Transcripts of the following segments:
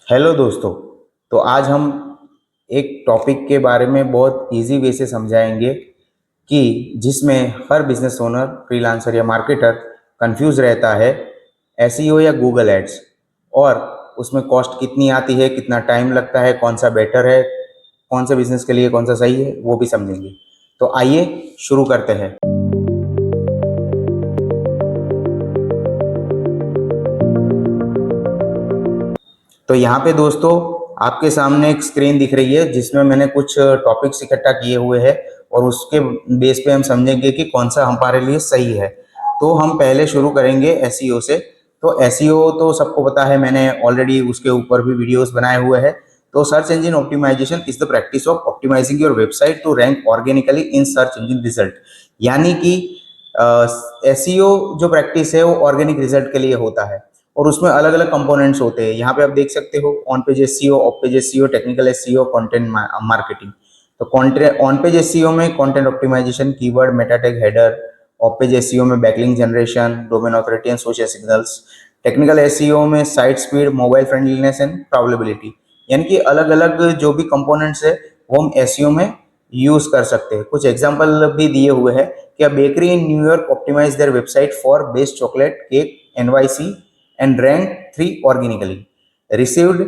Hello दोस्तों। तो आज हम एक टॉपिक के बारे में बहुत इजी वे से समझाएंगे कि जिसमें हर बिजनेस ओनर, फ्रीलांसर या मार्केटर कंफ्यूज रहता है एसईओ या गूगल एड्स, और उसमें कॉस्ट कितनी आती है, कितना टाइम लगता है, कौन सा बेटर है, कौन से बिजनेस के लिए कौन सा सही है, वो भी समझेंगे। तो आइए शुरू करते हैं। तो यहाँ पे दोस्तों आपके सामने एक स्क्रीन दिख रही है जिसमें मैंने कुछ टॉपिक्स इकट्ठा किए हुए हैं, और उसके बेस पे हम समझेंगे कि कौन सा हमारे लिए सही है। तो हम पहले शुरू करेंगे एसईओ से। तो एसईओ तो सबको पता है, मैंने ऑलरेडी उसके ऊपर भी वीडियोस बनाए हुए हैं। तो search engine optimization is the practice of optimizing your website to rank organically in search engine result. यानी कि एसईओ जो प्रैक्टिस है वो ऑर्गेनिक रिजल्ट के लिए होता है, और उसमें अलग अलग कंपोनेंट्स होते हैं। यहाँ पे आप देख सकते हो on page SEO, off page SEO, technical SEO, content marketing. तो कंटेंट ऑन पेज एसईओ में content optimization, keyword, meta tag, header. Off page SEO में backlink generation, domain authority and social signals. Technical SEO में site speed, mobile friendliness and probability. यानी कि अलग अलग जो भी कंपोनेंट्स है वो हम एसईओ में यूज कर सकते हैं। कुछ एग्जांपल भी दिए हुए हैं कि a bakery in New York optimize their website for best chocolate cake NYC and ranked 3 organically, received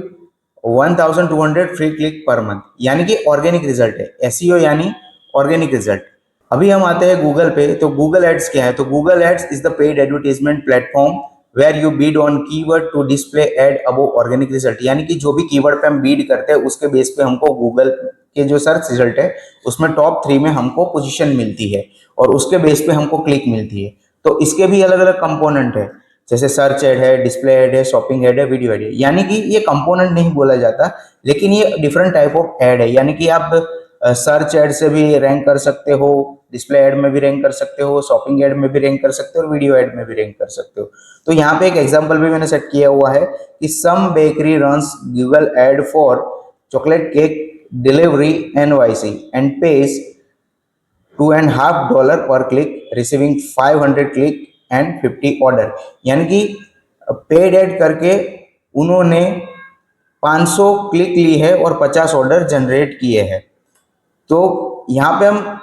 1200 free click per month. यानी कि ऑर्गेनिक रिजल्ट है एसईओ, यानी ऑर्गेनिक रिजल्ट। अभी हम आते हैं गूगल पे। तो गूगल एड्स क्या है? तो Google ads is the paid advertisement platform where you bid on keyword to display ad above organic result. यानी कि जो भी कीवर्ड पे हम बीड करते हैं उसके बेस पे हमको गूगल के जो सर्च रिजल्ट है उसमें टॉप 3 में हमको पोजीशन मिलती है, और उसके बेस पे हमको क्लिक मिलती है। तो इसके भी अलग अलग कंपोनेंट है, जैसे सर्च एड है, डिस्प्ले एड है, शॉपिंग एड है, वीडियो एड है। यानी कि ये कंपोनेंट नहीं बोला जाता, लेकिन ये डिफरेंट टाइप ऑफ एड है। यानी कि आप सर्च एड से भी रैंक कर सकते हो, डिस्प्ले एड में भी रैंक कर सकते हो, शॉपिंग एड में भी रैंक कर सकते हो, और वीडियो एड में भी रैंक कर सकते हो। तो यहाँ पे एक एग्जांपल भी मैंने सेट किया हुआ है कि some bakery runs Google ad for chocolate cake delivery NYC and page $2.5 पर click, receiving 500 click and 50 order. यानी कि पेड एड करके उन्होंने 500 क्लिक ली है और 50 ऑर्डर जनरेट किए हैं। तो यहाँ पे हम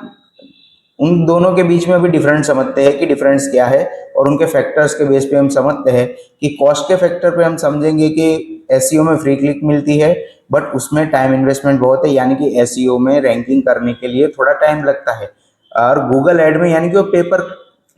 उन दोनों के बीच में भी डिफरेंस समझते हैं कि डिफरेंस क्या है, और उनके फैक्टर्स के बेस पे हम समझते हैं कि कॉस्ट के फैक्टर पे हम समझेंगे कि एसईओ में फ्री क्लिक मिलती है, बट उसमें टाइम इन्वेस्टमेंट बहुत है। यानी कि एसईओ में रैंकिंग करने के लिए थोड़ा टाइम लगता है। और गूगल एड में यानी कि वो पेपर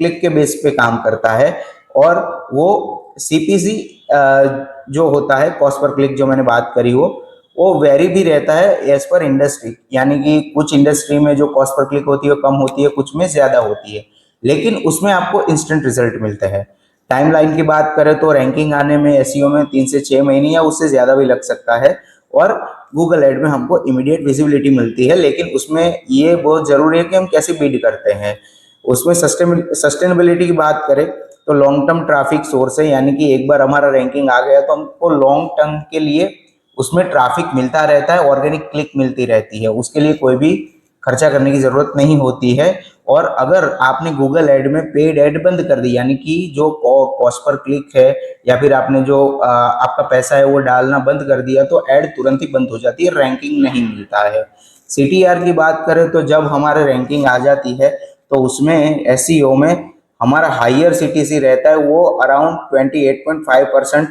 क्लिक के बेस पे काम करता है, और वो सीपीसी जो होता है, कॉस्ट पर क्लिक जो मैंने बात करी वो वेरी भी रहता है एज पर इंडस्ट्री। यानी कि कुछ इंडस्ट्री में जो कॉस्ट पर क्लिक होती है वो कम होती है, कुछ में ज्यादा होती है, लेकिन उसमें आपको इंस्टेंट रिजल्ट मिलते हैं। टाइमलाइन की बात करें तो रैंकिंग आने में एसईओ में 3 से 6 महीने या उससे ज्यादा भी लग सकता है, और गूगल एड में हमको इमीडिएट विजिबिलिटी मिलती है। लेकिन उसमें ये बहुत जरूरी है कि हम कैसे बीड करते हैं। उसमें सस्टेनेबिलिटी की बात करें तो लॉन्ग टर्म ट्रैफिक सोर्स है। यानी कि एक बार हमारा रैंकिंग आ गया तो हमको लॉन्ग टर्म के लिए उसमें ट्रैफिक मिलता रहता है, ऑर्गेनिक क्लिक मिलती रहती है, उसके लिए कोई भी खर्चा करने की जरूरत नहीं होती है। और अगर आपने गूगल एड में पेड एड बंद कर दी, यानी कि जो कॉस्ट पर क्लिक है या फिर आपने जो आपका पैसा है वो डालना बंद कर दिया, तो एड तुरंत ही बंद हो जाती है, रैंकिंग नहीं मिलता है। सीटीआर की बात करें तो जब हमारे रैंकिंग आ जाती है तो उसमें एसईओ में हमारा हायर सीटीसी रहता है, वो अराउंड 28.5%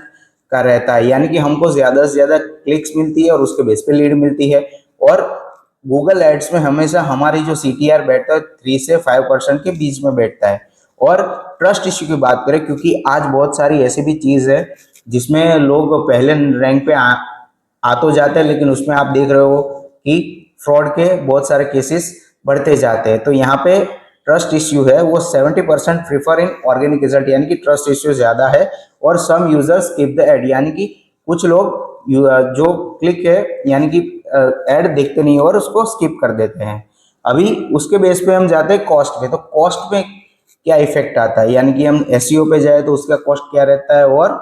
का रहता है। यानी कि हमको ज्यादा से ज्यादा क्लिक्स मिलती है और उसके बेस पे लीड मिलती है। और गूगल एड्स में हमेशा हमारी जो सीटीआर बैठता है 3 से 5% के बीच में बैठता है। और ट्रस्ट इश्यू की बात करें, क्योंकि आज बहुत सारी ऐसी भी चीज है जिसमें लोग पहले रैंक पे आ तो जाते हैं, लेकिन उसमें आप देख रहे हो कि फ्रॉड के बहुत सारे केसेस बढ़ते जाते हैं। तो यहाँ पे ट्रस्ट इश्यू है वो 70% प्रीफर इन ऑर्गेनिक रिजल्ट, यानी कि ट्रस्ट इश्यू ज्यादा है। और some users skip the ad, यानी कि कुछ लोग जो क्लिक है यानी कि एड देखते नहीं और उसको स्किप कर देते हैं। अभी उसके बेस पे हम जाते हैं कॉस्ट पे। तो कॉस्ट में क्या इफेक्ट आता है, यानी कि हम एसईओ पे जाए तो उसका कॉस्ट क्या रहता है और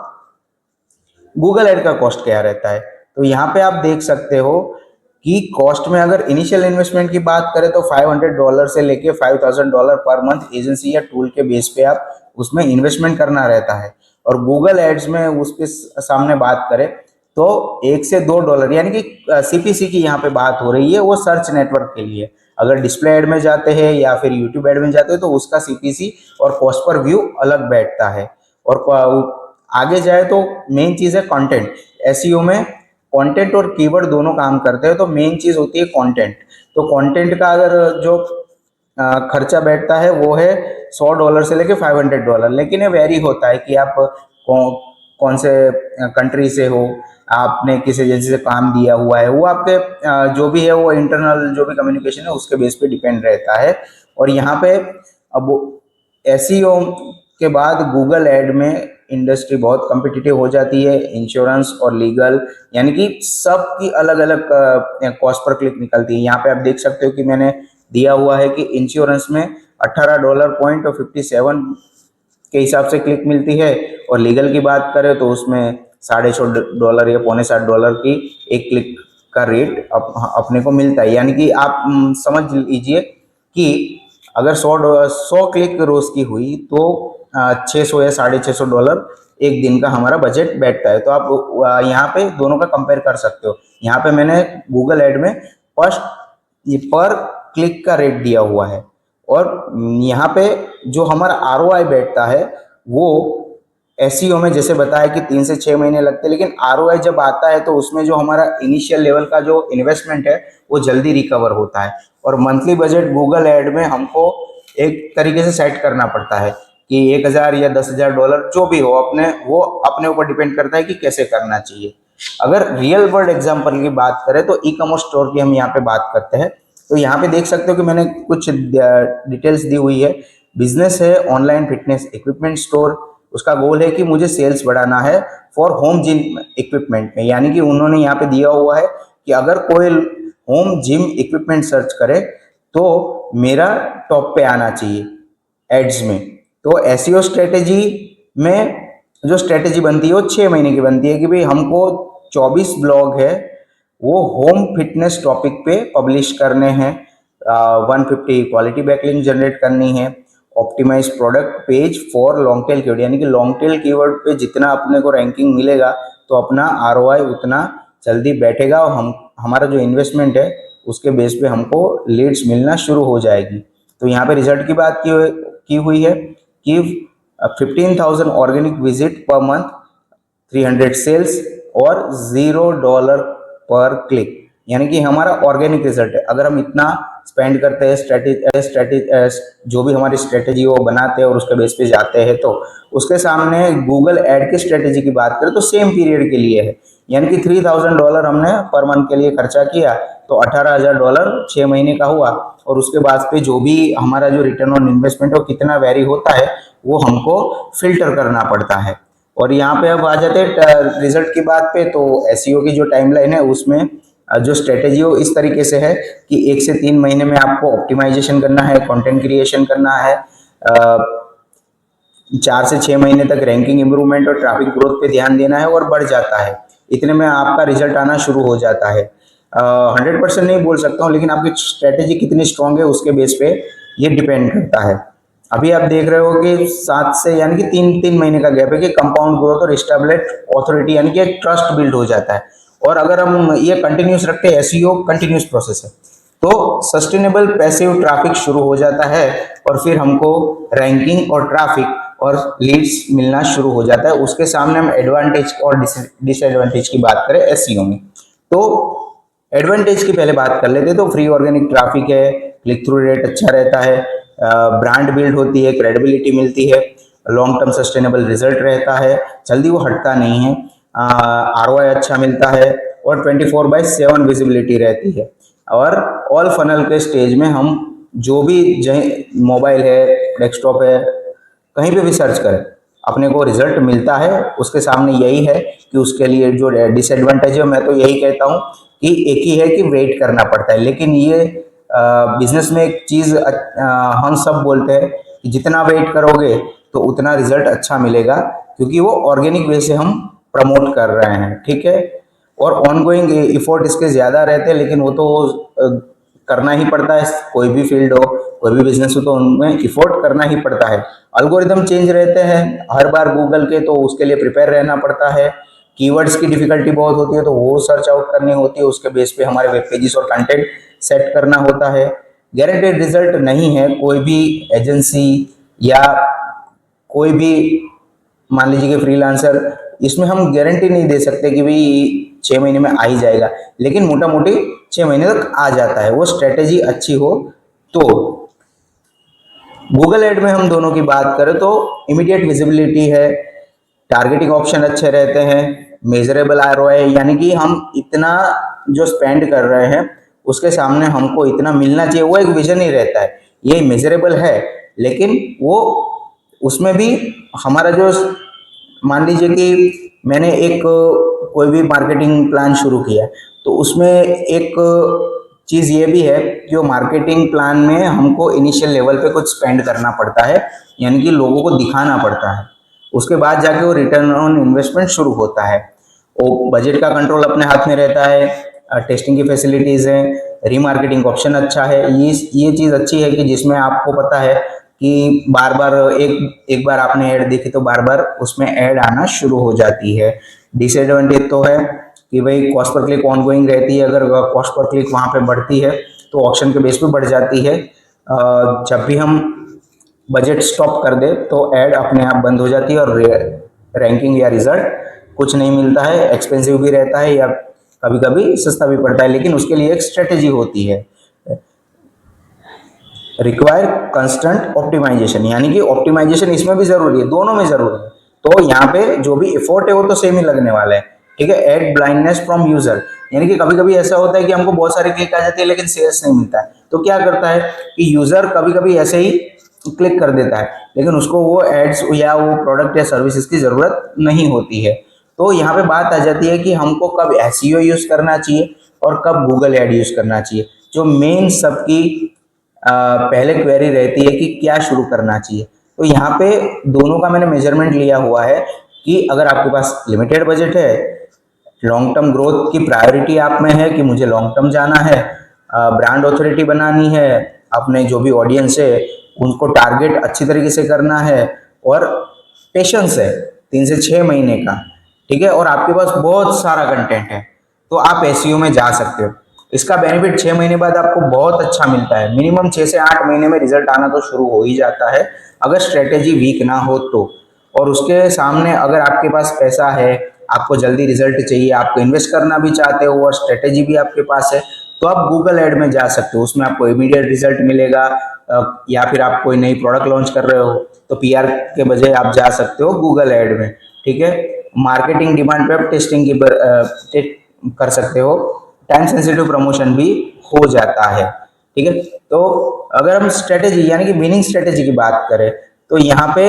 गूगल एड का कॉस्ट क्या रहता है। तो यहाँ पे आप देख सकते हो कि कॉस्ट में अगर इनिशियल इन्वेस्टमेंट की बात करें तो $500 से लेके $5000 पर मंथ एजेंसी या टूल के बेस पे आप उसमें इन्वेस्टमेंट करना रहता है। और गूगल एड्स में उसके सामने बात करें तो $1 से $2 यानी कि CPC की यहाँ पे बात हो रही है, वो सर्च नेटवर्क के लिए। अगर डिस्प्ले ऐड में जाते हैं या फिर यूट्यूब ऐड में जाते हैं तो उसका CPC और कॉस्ट पर व्यू अलग बैठता है। और आगे जाए तो मेन चीज़ है कंटेंट। SEO में कंटेंट और कीवर्ड दोनों काम करते हैं, तो मेन चीज़ होती है कंटेंट। तो कंटेंट का अगर जो खर्चा बैठता है वो है $100 से लेके $500, लेकिन ये वेरी होता है कि आप कौन से कंट्री से हो, आपने किस एजेंसी से काम दिया हुआ है, वो आपके जो भी है वो इंटरनल जो भी कम्युनिकेशन है उसके बेस पे डिपेंड रहता है। और यहाँ पे अब SEO के बाद गूगल ऐड में इंडस्ट्री बहुत कम्पिटिटिव हो जाती है। इंश्योरेंस और लीगल यानी कि सबकी अलग अलग कॉस्ट पर क्लिक निकलती है। यहाँ पे आप देख सकते हो कि मैंने दिया हुआ है कि इंश्योरेंस में $18.57 के हिसाब से क्लिक मिलती है, और लीगल की बात करें तो उसमें $6.50 या $7.50 की एक क्लिक का रेट अपने को मिलता है। यानी कि आप समझ लीजिए कि अगर 100 क्लिक रोज की हुई तो 600 या $650 एक दिन का हमारा बजट बैठता है। तो आप यहाँ पे दोनों का कंपेयर कर सकते हो। यहाँ पे मैंने गूगल ऐड में पर क्लिक का रेट दिया हुआ है, और यहाँ पे जो हमारा ROI बैठता है वो SEO में जैसे बताया कि 3 से 6 महीने लगते हैं, लेकिन ROI जब आता है तो उसमें जो हमारा इनिशियल लेवल का जो इन्वेस्टमेंट है वो जल्दी रिकवर होता है। और मंथली बजट गूगल ऐड में हमको एक तरीके से सेट करना पड़ता है कि 1,000 या $10,000 जो भी हो, अपने ऊपर डिपेंड करता है कि कैसे करना चाहिए। अगर रियल वर्ल्ड एग्जाम्पल की बात करें तो ई-कॉमर्स स्टोर की हम यहाँ पे बात करते हैं। तो यहाँ पे देख सकते हो कि मैंने कुछ डिटेल्स दी हुई है। बिजनेस है ऑनलाइन फिटनेस इक्विपमेंट स्टोर, उसका गोल है कि मुझे सेल्स बढ़ाना है फॉर होम जिम इक्विपमेंट में। यानी कि उन्होंने यहाँ पे दिया हुआ है कि अगर कोई होम जिम इक्विपमेंट सर्च करे तो मेरा टॉप पे आना चाहिए एड्स में। तो SEO स्ट्रेटेजी में जो स्ट्रेटेजी बनती है वो 6 महीने की बनती है कि भाई हमको 24 ब्लॉग है वो होम फिटनेस टॉपिक पे पब्लिश करने हैं, 150 क्वालिटी बैकलिंक जनरेट करनी है, optimize product page for long tail keyword. यानी कि लॉन्ग टेल कीवर्ड पे जितना अपने को रैंकिंग मिलेगा तो अपना ROI उतना जल्दी बैठेगा, और हमारा जो इन्वेस्टमेंट है उसके बेस पे हमको लीड्स मिलना शुरू हो जाएगी। तो यहाँ पे रिजल्ट की बात की हुई है कि 15,000 organic visit per month, 300 sales और $0 पर क्लिक। यानी कि हमारा ऑर्गेनिक रिजल्ट है। अगर हम इतना स्पेंड करते हैं स्ट्रेटेजी जो भी हमारी स्ट्रेटेजी वो बनाते हैं और उसके बेस पे जाते हैं, तो उसके सामने गूगल ऐड की स्ट्रेटेजी की बात करें तो सेम पीरियड के लिए है। यानी कि $3,000 हमने पर मंथ के लिए खर्चा किया तो $18,000 6 महीने का हुआ, और उसके बाद पे जो भी हमारा जो रिटर्न ऑन इन्वेस्टमेंट है वो कितना वेरी होता है वो हमको फिल्टर करना पड़ता है। और यहाँ पे अब आ जाते हैं रिजल्ट की बात पे। तो SEO की जो टाइमलाइन है उसमें जो स्ट्रेटेजी हो इस तरीके से है कि 1 से 3 महीने में आपको ऑप्टिमाइजेशन करना है, कंटेंट क्रिएशन करना है, 4 से 6 महीने तक रैंकिंग इंप्रूवमेंट और ट्रैफिक ग्रोथ पे ध्यान देना है, और बढ़ जाता है। इतने में आपका रिजल्ट आना शुरू हो जाता है। 100% नहीं बोल सकता हूँ, लेकिन आपकी स्ट्रेटेजी कितनी स्ट्रांग है उसके बेस पे ये डिपेंड करता है। अभी आप देख रहे हो कि 7 से यानी कि 3 महीने का गैप है कि कंपाउंड ग्रोथ और एस्टैब्लिश्ड अथॉरिटी यानी कि एक ट्रस्ट बिल्ड हो जाता है। और अगर हम ये कंटिन्यूस रखते हैं, SEO कंटिन्यूस प्रोसेस है, तो सस्टेनेबल पैसिव ट्रैफिक शुरू हो जाता है, और फिर हमको रैंकिंग और ट्रैफिक और लीड्स मिलना शुरू हो जाता है। उसके सामने हम एडवांटेज और डिसएडवांटेज की बात करें SEO में, तो एडवांटेज की पहले बात कर लेते हैं। तो फ्री ऑर्गेनिक ट्रैफिक है, क्लिक थ्रू रेट अच्छा रहता है, ब्रांड बिल्ड होती है, क्रेडिबिलिटी मिलती है, लॉन्ग टर्म सस्टेनेबल रिजल्ट रहता है, जल्दी वो हटता नहीं है, ROI अच्छा मिलता है, और 24/7 विजिबिलिटी रहती है। और ऑल फनल के स्टेज में हम जो भी मोबाइल है, डेस्कटॉप है, कहीं पे भी सर्च करें अपने को रिजल्ट मिलता है। उसके सामने यही है कि उसके लिए जो डिसएडवांटेज है मैं तो यही कहता हूँ कि एक ही है कि वेट करना पड़ता है। लेकिन ये बिजनेस में एक चीज़ हम सब बोलते हैं कि जितना वेट करोगे तो उतना रिजल्ट अच्छा मिलेगा, क्योंकि वो ऑर्गेनिक वे से हम प्रमोट कर रहे हैं, ठीक है। और ऑनगोइंग इफोर्ट इसके ज़्यादा रहते हैं, लेकिन वो तो करना ही पड़ता है। कोई भी फील्ड हो, कोई भी बिजनेस हो, तो उनमें इफोर्ट करना ही पड़ता है। अल्गोरिदम चेंज रहते हैं हर बार गूगल के, तो उसके लिए प्रिपेयर रहना पड़ता है। कीवर्ड्स की डिफिकल्टी बहुत होती है, तो वो सर्च आउट करनी होती है, उसके बेस पे हमारे वेब पेजेस और कंटेंट सेट करना होता है। गारंटेड रिजल्ट नहीं है, कोई भी एजेंसी या कोई भी मान लीजिए कि फ्रीलांसर, इसमें हम गारंटी नहीं दे सकते कि भाई 6 महीने में आ ही जाएगा, लेकिन मोटा मोटी 6 महीने तक आ जाता है, वो स्ट्रेटेजी अच्छी हो तो। गूगल एड में हम दोनों की बात करें तो इमीडिएट विजिबिलिटी है, टारगेटिंग ऑप्शन अच्छे रहते हैं, मेजरेबल आरओआई, यानी कि हम इतना जो स्पेंड कर रहे हैं उसके सामने हमको इतना मिलना चाहिए, वो एक विजन ही रहता है, ये मेजरेबल है। लेकिन वो उसमें भी हमारा जो, मान लीजिए कि मैंने एक कोई भी मार्केटिंग प्लान शुरू किया, तो उसमें एक चीज़ ये भी है कि वो मार्केटिंग प्लान में हमको इनिशियल लेवल पे कुछ स्पेंड करना पड़ता है, यानी कि लोगों को दिखाना पड़ता है, उसके बाद जाके वो रिटर्न ऑन इन्वेस्टमेंट शुरू होता है। वो बजट का कंट्रोल अपने हाथ में रहता है, टेस्टिंग की फैसिलिटीज़ हैं, रीमार्केटिंग ऑप्शन अच्छा है, ये चीज़ अच्छी है कि जिसमें आपको पता है कि बार बार एक बार आपने ऐड देखी तो बार बार उसमें ऐड आना शुरू हो जाती है। डिसएडवांटेज तो है कि भाई कॉस्ट पर क्लिक ऑनगोइंग रहती है, अगर कॉस्ट पर क्लिक वहाँ पे बढ़ती है तो ऑप्शन के बेस पे बढ़ जाती है। जब भी हम बजट स्टॉप कर दे तो ऐड अपने आप बंद हो जाती है और रैंकिंग या रिजल्ट कुछ नहीं मिलता है, एक्सपेंसिव भी रहता है या कभी कभी सस्ता भी पड़ता है, लेकिन उसके लिए एक स्ट्रेटेजी होती है। रिक्वायर कंस्टेंट ऑप्टिमाइजेशन, यानी कि ऑप्टिमाइजेशन इसमें भी जरूरी है, दोनों में जरूरी है, तो यहाँ पे जो भी एफर्ट है वो तो सेम ही लगने वाला है। ठीक है, एड ब्लाइंडनेस फ्रॉम यूजर, यानी कि कभी कभी ऐसा होता है कि हमको बहुत सारे क्लिक आ जाते हैं लेकिन सेल्स नहीं मिलता है, तो क्या करता है कि यूजर कभी कभी ऐसे ही क्लिक कर देता है, लेकिन उसको वो एड्स या वो प्रोडक्ट या सर्विसेज की जरूरत नहीं होती है। तो यहाँ पे बात आ जाती है कि हमको कब एसईओ यूज करना चाहिए और कब गूगल एड यूज करना चाहिए। जो मेन सबकी पहले क्वेरी रहती है कि क्या शुरू करना चाहिए, तो यहाँ पे दोनों का मैंने मेजरमेंट लिया हुआ है कि अगर आपके पास लिमिटेड बजट है, लॉन्ग टर्म ग्रोथ की प्रायोरिटी आप में है कि मुझे लॉन्ग टर्म जाना है, ब्रांड ऑथोरिटी बनानी है, अपने जो भी ऑडियंस है उनको टारगेट अच्छी तरीके से करना है, और पेशेंस है 3 से 6 महीने का, ठीक है, और आपके पास बहुत सारा कंटेंट है, तो आप एसईओ में जा सकते हो। इसका बेनिफिट 6 महीने बाद आपको बहुत अच्छा मिलता है, मिनिमम 6 से 8 महीने में रिजल्ट आना तो शुरू हो ही जाता है अगर स्ट्रेटेजी वीक ना हो तो। और उसके सामने अगर आपके पास पैसा है, आपको जल्दी रिजल्ट चाहिए, आपको इन्वेस्ट करना भी चाहते हो और स्ट्रेटेजी भी आपके पास है, तो आप गूगल एड में जा सकते हो, उसमें आपको इमीडिएट रिजल्ट मिलेगा। या फिर आप कोई नई प्रोडक्ट लॉन्च कर रहे हो तो पीआर के बजाय आप जा सकते हो गूगल एड में। ठीक है, मार्केटिंग डिमांड पे आप टेस्टिंग की कर सकते हो, टाइम सेंसिटिव प्रमोशन भी हो जाता है। ठीक है, तो अगर हम स्ट्रेटेजी यानी कि विनिंग स्ट्रेटेजी की बात करें तो यहाँ पे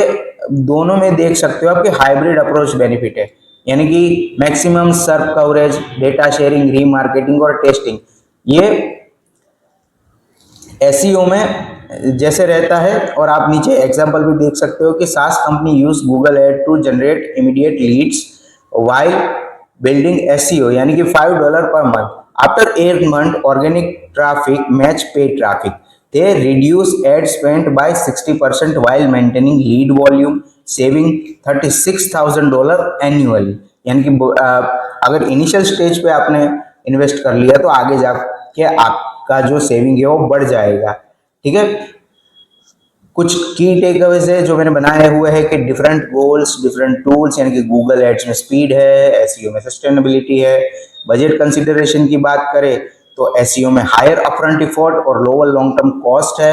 दोनों में देख सकते हो आपके हाइब्रिड अप्रोच बेनिफिट है, यानी कि मैक्सिमम सर्व कवरेज, डेटा शेयरिंग, रीमार्केटिंग और टेस्टिंग, ये एसईओ में जैसे रहता है। और आप नीचे एग्जांपल भी देख सकते हो कि SaaS company use Google ad to generate immediate leads while building SEO, यानी कि $5 per month after 8 months organic traffic match paid traffic, they reduce ad spend by 60% while maintaining lead volume, saving $36,000 annually। यानी कि अगर initial stage पे आपने invest कर लिया तो आगे जाके आपका जो सेविंग है वो बढ़ जाएगा। ठीक है, कुछ की टेक अवेज है जो मैंने बनाए हुए हैं कि डिफरेंट गोल्स, डिफरेंट टूल्स, यानी कि गूगल एड्स में स्पीड है, एसईओ में सस्टेनेबिलिटी है। बजट कंसिडरेशन की बात करें तो एसईओ में हायर अपफ्रंट एफर्ट और लोअर लॉन्ग टर्म कॉस्ट है,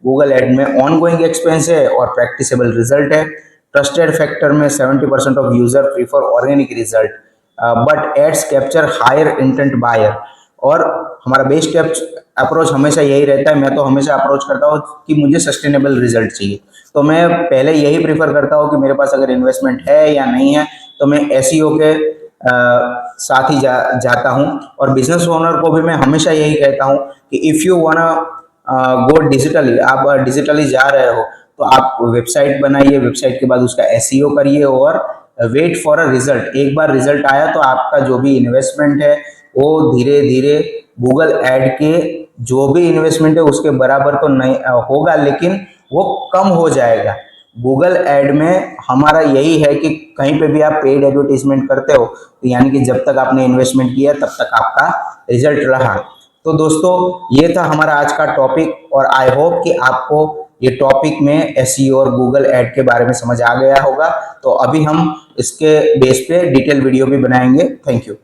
गूगल एड में ऑन गोइंग एक्सपेंस है और प्रैक्टिसेबल रिजल्ट है। ट्रस्टेड फैक्टर में 70% of user prefer organic result but ads capture higher intent buyer. और हमारा बेस्ट अप्रोच हमेशा यही रहता है, मैं तो हमेशा अप्रोच करता हूँ कि मुझे सस्टेनेबल रिजल्ट चाहिए, तो मैं पहले यही प्रीफर करता हूँ कि मेरे पास अगर इन्वेस्टमेंट है या नहीं है, तो मैं एसईओ के साथ ही जाता हूँ। और बिजनेस ओनर को भी मैं हमेशा यही कहता हूँ कि if you wanna go digitally, आप डिजिटली जा रहे हो तो आप वेबसाइट बनाइए, वेबसाइट के बाद उसका एसईओ करिए और वेट फॉर अ रिजल्ट। एक बार रिजल्ट आया तो आपका जो भी इन्वेस्टमेंट है वो धीरे धीरे गूगल ऐड के जो भी इन्वेस्टमेंट है उसके बराबर तो नहीं होगा, लेकिन वो कम हो जाएगा। गूगल ऐड में हमारा यही है कि कहीं पे भी आप पेड एडवर्टीजमेंट करते हो तो यानी कि जब तक आपने इन्वेस्टमेंट किया तब तक आपका रिजल्ट रहा। तो दोस्तों ये था हमारा आज का टॉपिक और आई होप कि आपको ये टॉपिक में एसईओ और गूगल ऐड के बारे में समझ आ गया होगा। तो अभी हम इसके बेस पे डिटेल वीडियो भी बनाएंगे। Thank you.